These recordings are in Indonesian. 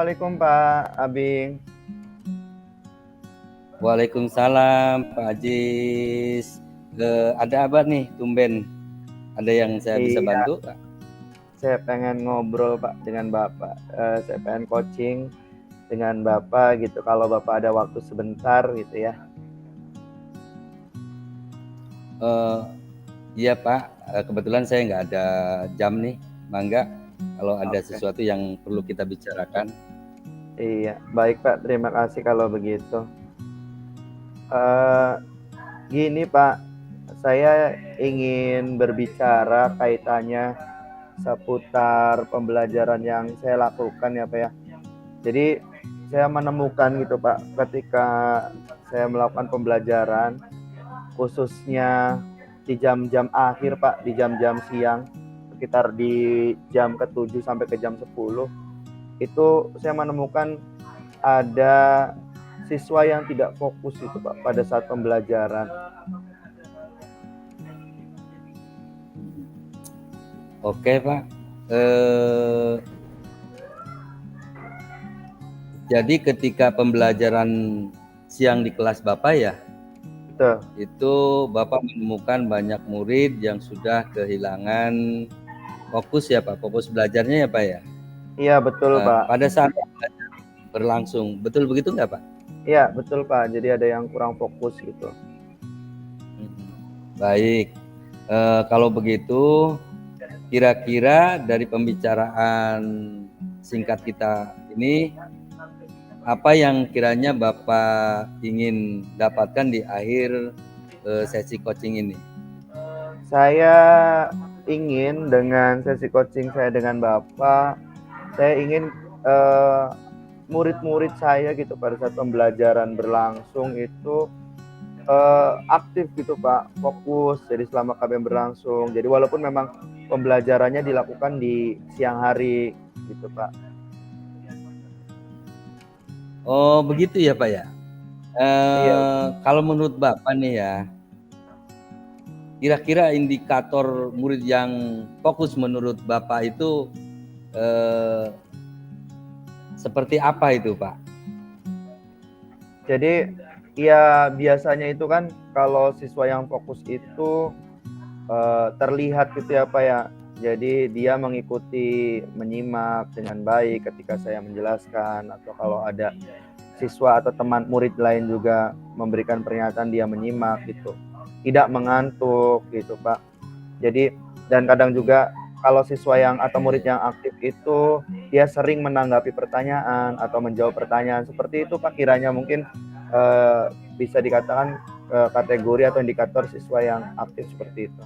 Assalamualaikum Pak Abing. Waalaikumsalam Pak Ajis. Ada apa nih tumben? Ada yang saya bisa Iya, bantu Pak? saya pengen ngobrol Pak dengan Bapak. Saya pengen coaching dengan Bapak gitu. Kalau Bapak ada waktu sebentar gitu ya. Iya Pak, kebetulan saya nggak ada jam nih, mangga. Kalau ada Oke. sesuatu yang perlu kita bicarakan. Iya, baik Pak. Terima kasih kalau begitu. Gini Pak, saya ingin berbicara kaitannya seputar pembelajaran yang saya lakukan ya Pak ya. Jadi saya menemukan gitu Pak, ketika saya melakukan pembelajaran, khususnya di jam-jam akhir Pak, di jam-jam siang, sekitar di jam ke-7 sampai ke jam 10, itu saya menemukan ada siswa yang tidak fokus itu Pak pada saat pembelajaran. Oke Pak. Jadi ketika pembelajaran siang di kelas Bapak ya, Betul. itu Bapak menemukan banyak murid yang sudah kehilangan fokus ya Pak, fokus belajarnya ya Pak ya. Iya betul Pak. Pada saat berlangsung, betul begitu nggak Pak? Iya betul Pak, jadi ada yang kurang fokus gitu. Baik, kalau begitu kira-kira dari pembicaraan singkat kita ini, apa yang kiranya Bapak ingin dapatkan di akhir sesi coaching ini? Saya ingin dengan sesi coaching saya dengan Bapak, saya ingin murid-murid saya gitu pada saat pembelajaran berlangsung itu aktif gitu Pak, fokus. Jadi selama KBM berlangsung. Jadi walaupun memang pembelajarannya dilakukan di siang hari gitu Pak. Oh begitu ya Pak ya. Iya. Kalau menurut Bapak nih ya, kira-kira indikator murid yang fokus menurut Bapak itu seperti apa itu Pak? Jadi ya biasanya itu kan kalau siswa yang fokus itu terlihat gitu ya Pak ya. Jadi dia mengikuti, menyimak dengan baik ketika saya menjelaskan, atau kalau ada siswa atau teman murid lain juga memberikan pernyataan, dia menyimak gitu. Tidak mengantuk gitu Pak. Jadi dan kadang juga kalau siswa yang atau murid yang aktif itu dia sering menanggapi pertanyaan atau menjawab pertanyaan. Seperti itu Pak, kiranya mungkin bisa dikatakan kategori atau indikator siswa yang aktif seperti itu.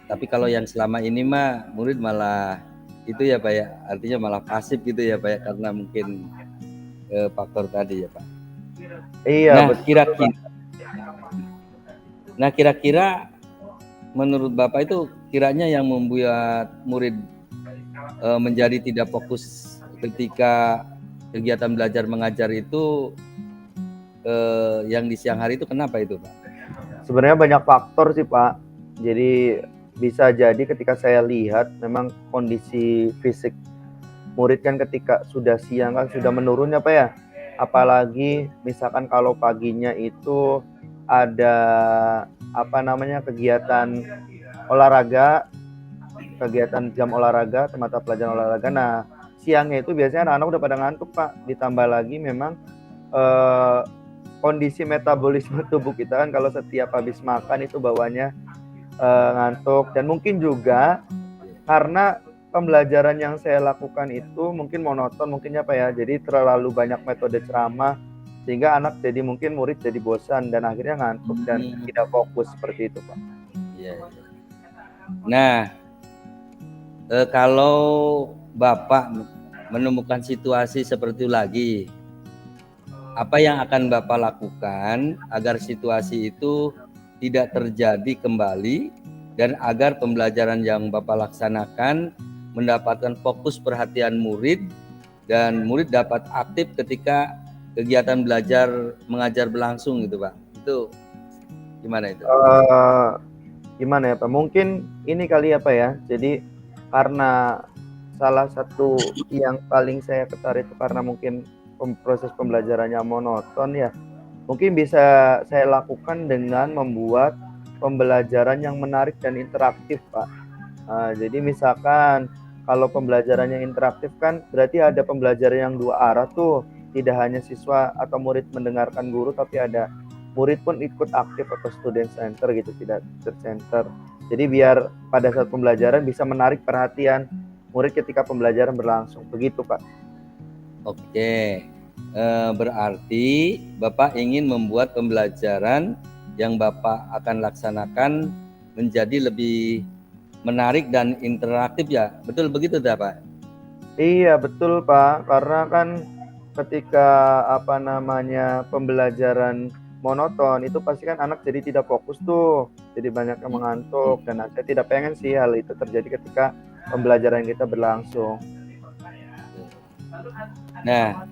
Tapi kalau yang selama ini mah murid malah itu ya Pak ya, artinya malah pasif gitu ya Pak ya, karena mungkin faktor tadi ya Pak. Iya, betul Pak. Nah kira-kira menurut Bapak itu kiranya yang membuat murid menjadi tidak fokus ketika kegiatan belajar mengajar itu yang di siang hari itu kenapa itu Pak? Sebenarnya banyak faktor sih Pak. Jadi bisa jadi ketika saya lihat memang kondisi fisik murid kan ketika sudah siang kan sudah menurun ya Pak ya. Apalagi misalkan kalau paginya itu ada kegiatan olahraga, kegiatan jam olahraga, mata pelajaran olahraga. Nah, siangnya itu biasanya anak-anak udah pada ngantuk Pak. Ditambah lagi memang kondisi metabolisme tubuh kita kan kalau setiap habis makan itu bawahnya ngantuk, dan mungkin juga karena pembelajaran yang saya lakukan itu mungkin monoton mungkin ya Pak ya, jadi terlalu banyak metode ceramah sehingga anak jadi mungkin murid jadi bosan dan akhirnya ngantuk dan tidak fokus seperti itu Pak. Iya. Nah, kalau Bapak menemukan situasi seperti itu lagi, apa yang akan Bapak lakukan agar situasi itu tidak terjadi kembali dan agar pembelajaran yang Bapak laksanakan mendapatkan fokus perhatian murid dan murid dapat aktif ketika kegiatan belajar mengajar berlangsung gitu Pak? Itu gimana itu? Gimana ya Pak? Mungkin ini kali ya Pak ya. Jadi karena salah satu yang paling saya ketarik itu karena mungkin proses pembelajarannya monoton ya. Mungkin bisa saya lakukan dengan membuat pembelajaran yang menarik dan interaktif, Pak. Jadi misalkan kalau pembelajarannya interaktif kan berarti ada pembelajaran yang dua arah tuh. Tidak hanya siswa atau murid mendengarkan guru, tapi ada murid pun ikut aktif atau student center gitu, tidak teacher center. Jadi biar pada saat pembelajaran bisa menarik perhatian murid ketika pembelajaran berlangsung. Begitu, Pak. Oke, berarti Bapak ingin membuat pembelajaran yang Bapak akan laksanakan menjadi lebih menarik dan interaktif ya, betul begitu dah Pak? Iya betul Pak, karena kan ketika pembelajaran monoton itu pasti kan anak jadi tidak fokus tuh, jadi banyak yang mengantuk dan saya tidak pengen sih hal itu terjadi ketika pembelajaran kita berlangsung. Nah,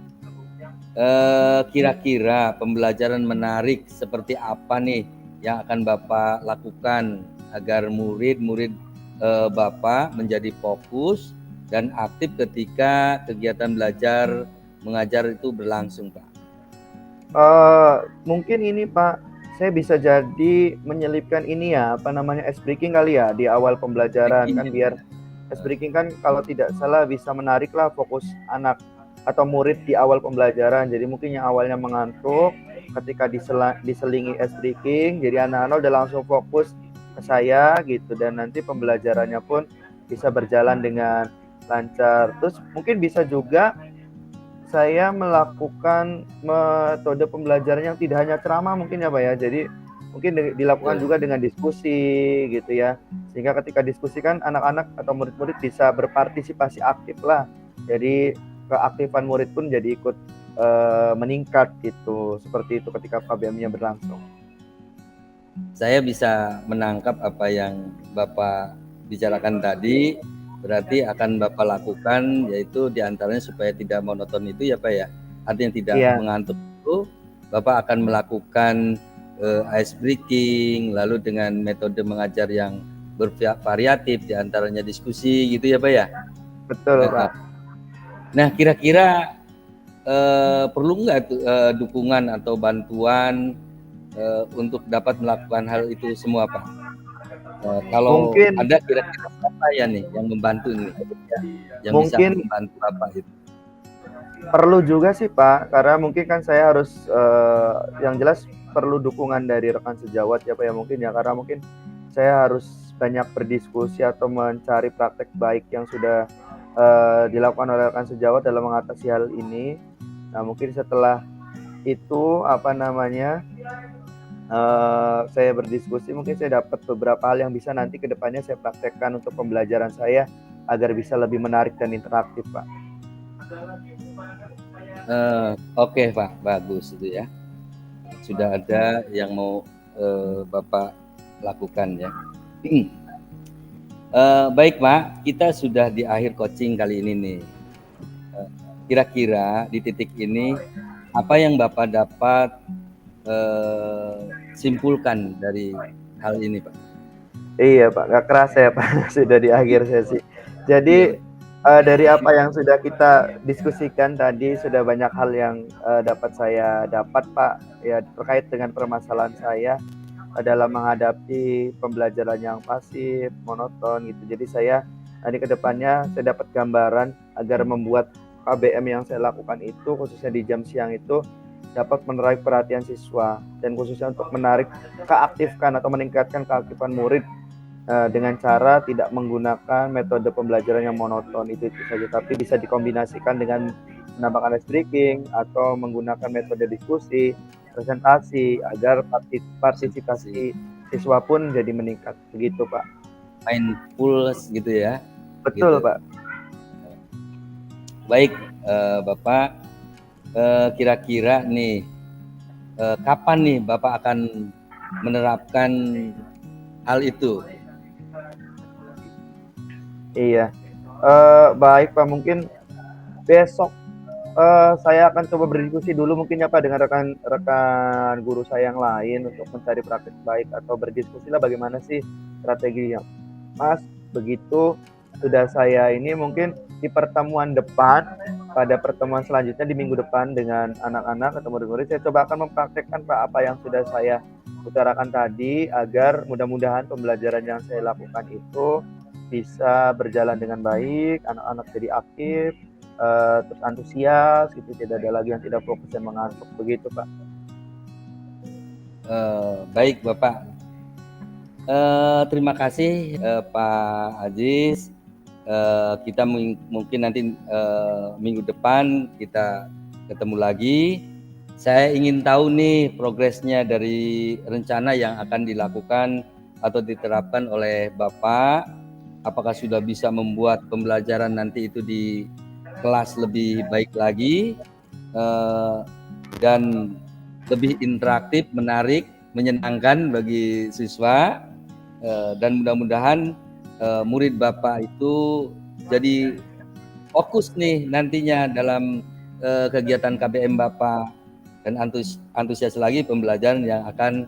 kira-kira pembelajaran menarik seperti apa nih yang akan Bapak lakukan agar murid-murid Bapak menjadi fokus dan aktif ketika kegiatan belajar mengajar itu berlangsung, Pak? Mungkin ini Pak, saya bisa jadi menyelipkan ini ya, ice breaking kali ya di awal pembelajaran kan, biar ice breaking kan kalau tidak salah bisa menariklah fokus anak atau murid di awal pembelajaran. Jadi mungkin yang awalnya mengantuk ketika diselingi ice breaking, jadi anak-anak udah langsung fokus ke saya gitu, dan nanti pembelajarannya pun bisa berjalan dengan lancar. Terus mungkin bisa juga saya melakukan metode pembelajaran yang tidak hanya ceramah mungkin ya Pak ya. Jadi mungkin dilakukan juga dengan diskusi gitu ya. Sehingga ketika diskusi kan anak-anak atau murid-murid bisa berpartisipasi aktif lah. Jadi keaktifan murid pun jadi ikut meningkat gitu. Seperti itu ketika KBM-nya berlangsung. Saya bisa menangkap apa yang Bapak bicarakan tadi, berarti akan Bapak lakukan yaitu diantaranya supaya tidak monoton itu ya Pak ya, artinya tidak mengantuk itu, Bapak akan melakukan ice breaking, lalu dengan metode mengajar yang bervariatif, diantaranya diskusi gitu ya Pak ya. Betul Pak. Nah kira-kira perlu nggak dukungan atau bantuan untuk dapat melakukan hal itu semua Pak? Kalau mungkin ada kira-kira apa ya nih yang membantu nih, yang mungkin bisa membantu Bapak itu? Perlu juga sih Pak, karena mungkin kan saya harus yang jelas perlu dukungan dari rekan sejawat ya Pak ya mungkin ya, karena mungkin saya harus banyak berdiskusi atau mencari praktek baik yang sudah dilakukan oleh rekan sejawat dalam mengatasi hal ini. Nah mungkin setelah itu saya berdiskusi, mungkin saya dapat beberapa hal yang bisa nanti kedepannya saya praktekkan untuk pembelajaran saya agar bisa lebih menarik dan interaktif Pak. Oke Pak, bagus itu ya. Sudah ada yang mau Bapak lakukan ya. Baik Pak, kita sudah di akhir coaching kali ini nih. Kira-kira di titik ini apa yang Bapak dapat simpulkan dari hal ini Pak? Iya Pak, gak kerasa ya Pak, sudah di akhir sesi. Jadi dari apa yang sudah kita diskusikan tadi, sudah banyak hal yang dapat saya dapat Pak, ya terkait dengan permasalahan saya dalam menghadapi pembelajaran yang pasif, monoton gitu. Jadi saya nanti ke depannya saya dapat gambaran agar membuat KBM yang saya lakukan itu, khususnya di jam siang itu, dapat menarik perhatian siswa, dan khususnya untuk keaktifkan atau meningkatkan keaktifan murid dengan cara tidak menggunakan metode pembelajaran yang monoton itu saja, tapi bisa dikombinasikan dengan menambahkan ice breaking atau menggunakan metode diskusi, presentasi, agar partisipasi siswa pun jadi meningkat. Begitu Pak. Mindful gitu ya. Betul gitu. Pak. Baik Bapak, kira-kira nih kapan nih Bapak akan menerapkan hal itu? Iya, baik Pak, mungkin besok saya akan coba berdiskusi dulu mungkin ya Pak dengan rekan guru saya yang lain untuk mencari praktik baik atau berdiskusi lah bagaimana sih strateginya Mas. Begitu sudah saya ini mungkin di pertemuan depan, pada pertemuan selanjutnya di minggu depan dengan anak-anak atau murid-murid, saya coba akan mempraktekkan Pak apa yang sudah saya utarakan tadi, agar mudah-mudahan pembelajaran yang saya lakukan itu bisa berjalan dengan baik, anak-anak jadi aktif, terus antusias gitu, tidak ada lagi yang tidak fokus dan mengantuk, begitu Pak. Baik Bapak, terima kasih Pak Aziz. Kita mungkin nanti minggu depan kita ketemu lagi. Saya ingin tahu nih progresnya dari rencana yang akan dilakukan atau diterapkan oleh Bapak. Apakah sudah bisa membuat pembelajaran nanti itu di kelas lebih baik lagi dan lebih interaktif, menarik, menyenangkan bagi siswa, dan mudah-mudahan murid Bapak itu jadi fokus nih nantinya dalam kegiatan KBM Bapak, dan antusias lagi pembelajaran yang akan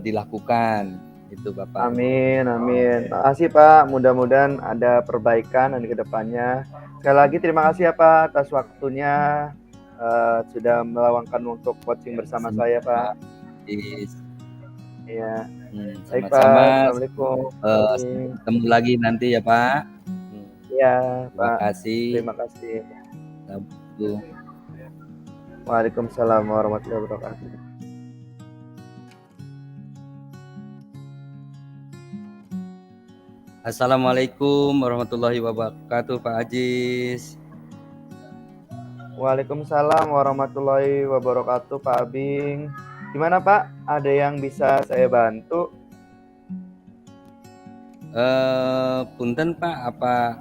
dilakukan itu Bapak. Amin, amin. Makasih Pak, mudah-mudahan ada perbaikan nanti ke depannya. Sekali lagi terima kasih ya Pak atas waktunya, sudah meluangkan untuk coaching bersama saya Pak. Iya. Baik Pak, Sama-sama. Assalamualaikum. Sampai ketemu lagi nanti ya Pak. Iya Terima Pak, kasih. terima kasih. Assalamualaikum. Waalaikumsalam warahmatullahi wabarakatuh. Assalamualaikum warahmatullahi wabarakatuh Pak Aziz. Waalaikumsalam warahmatullahi wabarakatuh Pak Abing. Gimana Pak? Ada yang bisa saya bantu? Punten Pak, apa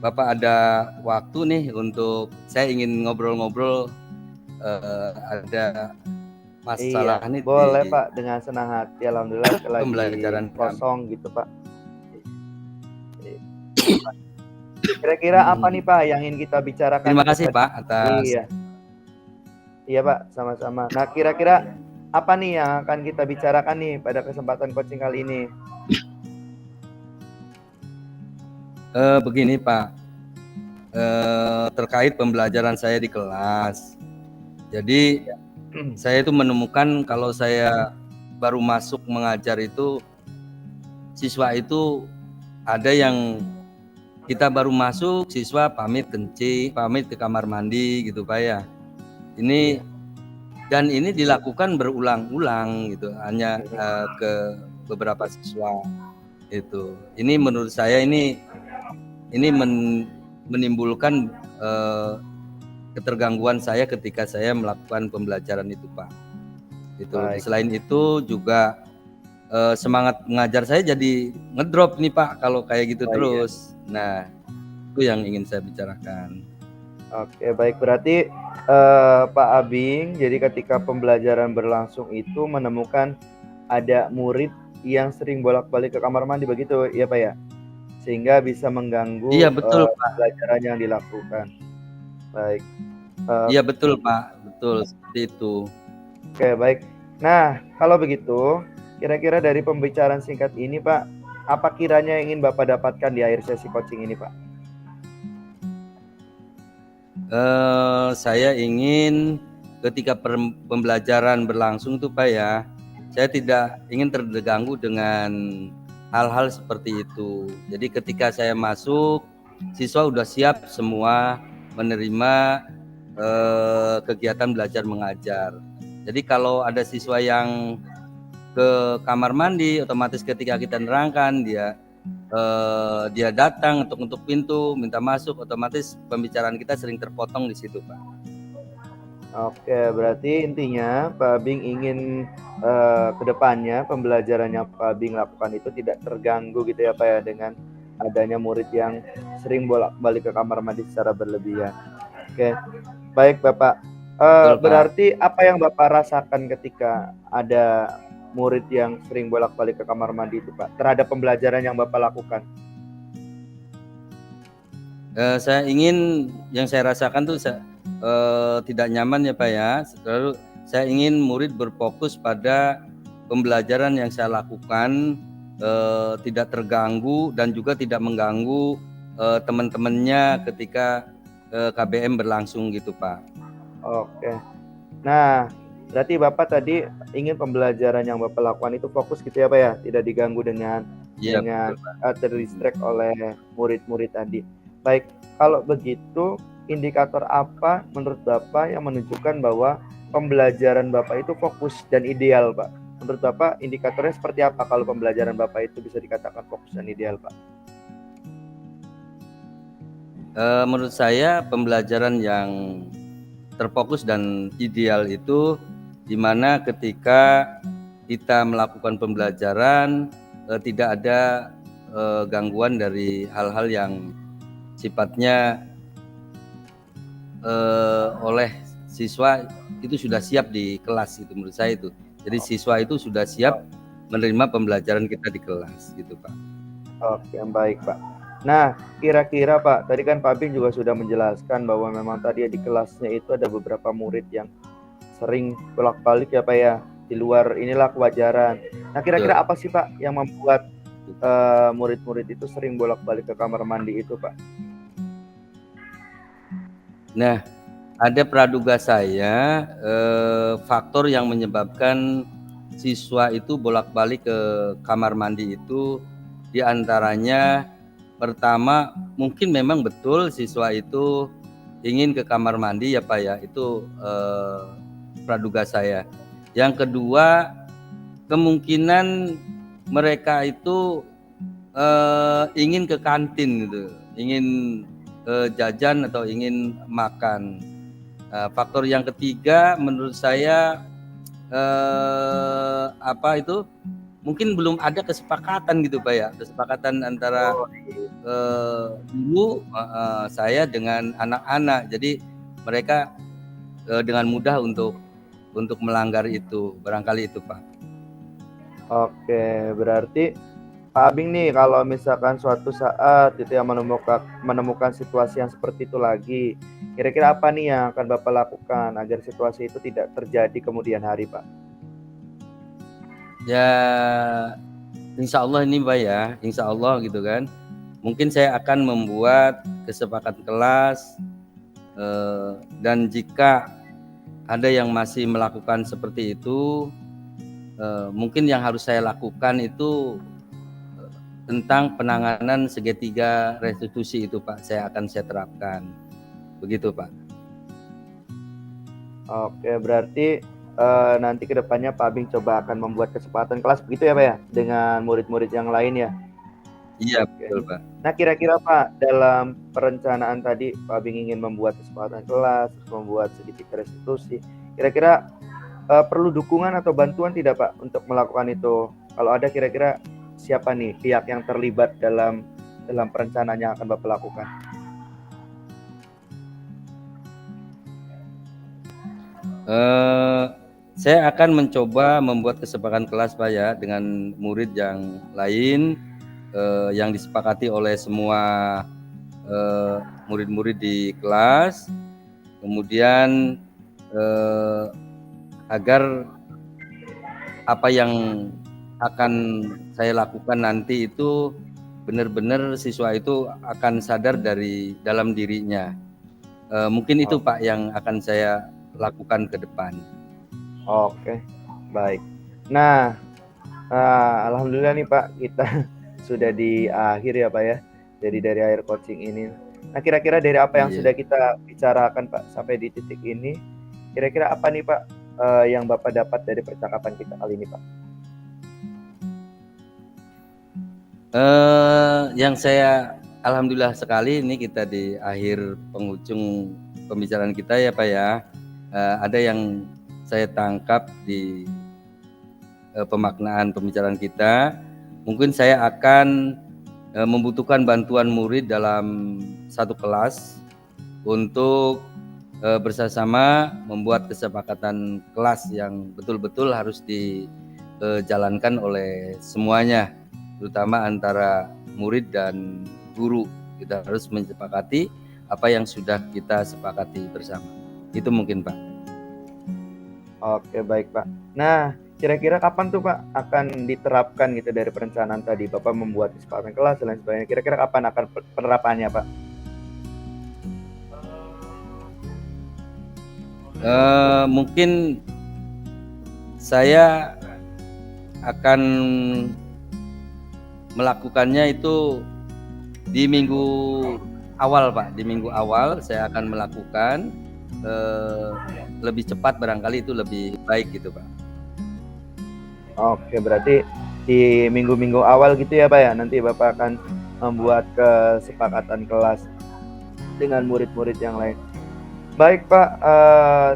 Bapak ada waktu nih untuk saya ingin ngobrol-ngobrol, ada masalah Iya, nih boleh di Pak, dengan senang hati. Alhamdulillah lagi pembelajaran kosong gitu Pak. Kira-kira apa nih Pak yang ingin kita bicarakan? Terima kasih Pak atas. Iya Pak, sama-sama. Nah, kira-kira apa nih yang akan kita bicarakan nih pada kesempatan coaching kali ini? Begini Pak, terkait pembelajaran saya di kelas. Jadi saya itu menemukan kalau saya baru masuk mengajar itu, siswa itu ada yang kita baru masuk, siswa pamit kencing, pamit ke kamar mandi gitu Pak ya. Ini dan ini dilakukan berulang-ulang gitu, hanya ke beberapa siswa itu. Ini menurut saya ini menimbulkan ketergangguan saya ketika saya melakukan pembelajaran itu Pak. Itu. Selain itu juga semangat mengajar saya jadi ngedrop nih Pak kalau kayak gitu terus. Nah, itu yang ingin saya bicarakan. Oke, baik, berarti Pak Abing, jadi ketika pembelajaran berlangsung itu menemukan ada murid yang sering bolak-balik ke kamar mandi, begitu ya Pak ya? Sehingga bisa mengganggu pembelajaran yang dilakukan. Baik. Iya betul Pak, betul seperti itu. Oke, baik. Nah, kalau begitu, kira-kira dari pembicaraan singkat ini Pak, apa kiranya yang ingin Bapak dapatkan di akhir sesi coaching ini Pak? Saya ingin ketika pembelajaran berlangsung tuh Pak ya, saya tidak ingin terganggu dengan hal-hal seperti itu. Jadi ketika saya masuk, siswa udah siap semua menerima kegiatan belajar mengajar. Jadi kalau ada siswa yang ke kamar mandi, otomatis ketika kita nerangkan dia datang untuk pintu minta masuk, otomatis pembicaraan kita sering terpotong di situ Pak. Oke, berarti intinya Pak Abing ingin kedepannya pembelajarannya Pak Abing lakukan itu tidak terganggu gitu ya Pak ya, dengan adanya murid yang sering bolak-balik ke kamar mandi secara berlebihan. Oke, baik Bapak. Berarti apa yang Bapak rasakan ketika ada murid yang sering bolak-balik ke kamar mandi itu Pak, terhadap pembelajaran yang Bapak lakukan? Yang saya rasakan tuh tidak nyaman ya Pak ya. Lalu saya ingin murid berfokus pada pembelajaran yang saya lakukan, tidak terganggu dan juga tidak mengganggu teman-temannya ketika KBM berlangsung gitu Pak. Oke. Nah, berarti Bapak tadi ingin pembelajaran yang Bapak lakukan itu fokus gitu ya Pak ya, tidak diganggu dengan Iya betul Pak. terdistract oleh murid-murid tadi. Baik, kalau begitu indikator apa menurut Bapak yang menunjukkan bahwa pembelajaran Bapak itu fokus dan ideal Pak? Menurut Bapak indikatornya seperti apa kalau pembelajaran Bapak itu bisa dikatakan fokus dan ideal Pak? Menurut saya pembelajaran yang terfokus dan ideal itu dimana ketika kita melakukan pembelajaran tidak ada gangguan dari hal-hal yang sifatnya oleh siswa itu sudah siap di kelas itu menurut saya itu. Jadi siswa itu sudah siap menerima pembelajaran kita di kelas gitu Pak. Oke, baik Pak. Nah, kira-kira Pak, tadi kan Pak Bin juga sudah menjelaskan bahwa memang tadi di kelasnya itu ada beberapa murid yang sering bolak-balik ya Pak ya, di luar inilah kewajaran. Nah, kira-kira apa sih Pak yang membuat murid-murid itu sering bolak-balik ke kamar mandi itu Pak? Nah, ada praduga saya faktor yang menyebabkan siswa itu bolak-balik ke kamar mandi itu diantaranya pertama mungkin memang betul siswa itu ingin ke kamar mandi ya Pak ya, itu praduga saya. Yang kedua kemungkinan mereka itu ingin ke kantin gitu, ingin jajan atau ingin makan. Faktor yang ketiga menurut saya mungkin belum ada kesepakatan gitu Pak ya, kesepakatan antara guru saya dengan anak-anak. Jadi mereka dengan mudah untuk melanggar itu, barangkali itu Pak. Oke, berarti Pak Abing nih kalau misalkan suatu saat itu yang menemukan situasi yang seperti itu lagi, kira-kira apa nih yang akan Bapak lakukan agar situasi itu tidak terjadi kemudian hari Pak? Ya insya Allah ini Pak ya, insya Allah gitu kan. Mungkin saya akan membuat kesepakatan kelas dan jika ada yang masih melakukan seperti itu, mungkin yang harus saya lakukan itu tentang penanganan segitiga restitusi itu Pak, saya terapkan. Begitu Pak. Oke, berarti nanti kedepannya Pak Abing coba akan membuat kesepakatan kelas begitu ya Pak ya, dengan murid-murid yang lain ya? Iya Oke. betul Pak. Nah kira-kira Pak dalam perencanaan tadi Pak Abing ingin membuat kesepakatan kelas, membuat segitiga restitusi, kira-kira perlu dukungan atau bantuan tidak Pak untuk melakukan itu? Kalau ada kira-kira siapa nih pihak yang terlibat dalam perencanaan yang akan Bapak lakukan? Saya akan mencoba membuat kesepakatan kelas Pak ya dengan murid yang lain yang disepakati oleh semua murid-murid di kelas. Kemudian agar apa yang akan saya lakukan nanti itu benar-benar siswa itu akan sadar dari dalam dirinya. Mungkin itu Pak yang akan saya lakukan ke depan. Oke, baik. Nah, alhamdulillah nih Pak, kita sudah di akhir ya Pak ya, jadi dari akhir coaching ini. Nah kira-kira dari apa yang sudah kita bicarakan Pak sampai di titik ini, kira-kira apa nih Pak yang Bapak dapat dari percakapan kita kali ini Pak? Yang saya alhamdulillah sekali ini kita di akhir penghujung pembicaraan kita ya Pak ya. Ada yang saya tangkap di pemaknaan pembicaraan kita. Mungkin saya akan membutuhkan bantuan murid dalam satu kelas untuk bersama-sama membuat kesepakatan kelas yang betul-betul harus dijalankan oleh semuanya, terutama antara murid dan guru. Kita harus menyepakati apa yang sudah kita sepakati bersama. Itu mungkin Pak. Oke baik Pak. Nah kira-kira kapan tuh Pak akan diterapkan gitu dari perencanaan tadi? Bapak membuat kesepakatan kelas dan lain sebagainya. Kira-kira kapan akan penerapannya Pak? Mungkin saya akan melakukannya itu di minggu awal Pak. Di minggu awal saya akan melakukan, lebih cepat barangkali itu lebih baik gitu Pak. Oke, berarti di minggu-minggu awal gitu ya Pak ya, nanti Bapak akan membuat kesepakatan kelas dengan murid-murid yang lain. Baik Pak,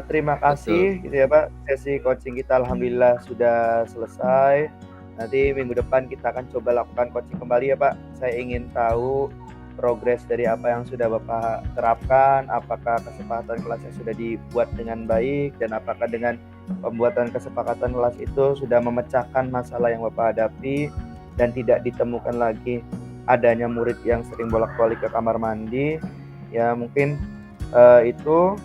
terima kasih gitu ya Pak. Sesi coaching kita alhamdulillah sudah selesai. Nanti minggu depan kita akan coba lakukan coaching kembali ya Pak. Saya ingin tahu progres dari apa yang sudah Bapak terapkan, apakah kesepakatan kelasnya sudah dibuat dengan baik, dan apakah dengan pembuatan kesepakatan kelas itu sudah memecahkan masalah yang Bapak hadapi dan tidak ditemukan lagi adanya murid yang sering bolak-balik ke kamar mandi. Ya mungkin itu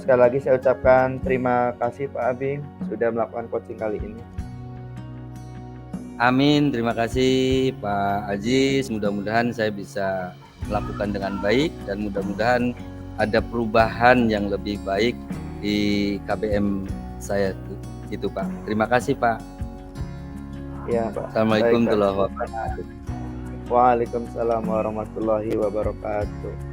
sekali lagi saya ucapkan terima kasih Pak Abing sudah melakukan coaching kali ini. Amin, terima kasih Pak Aziz. Mudah-mudahan saya bisa melakukan dengan baik dan mudah-mudahan ada perubahan yang lebih baik di KBM saya itu Pak. Terima kasih Pak. Ya Pak. Assalamualaikum Baik, Pak. warahmatullahi wabarakatuh. Waalaikumsalam warahmatullahi wabarakatuh.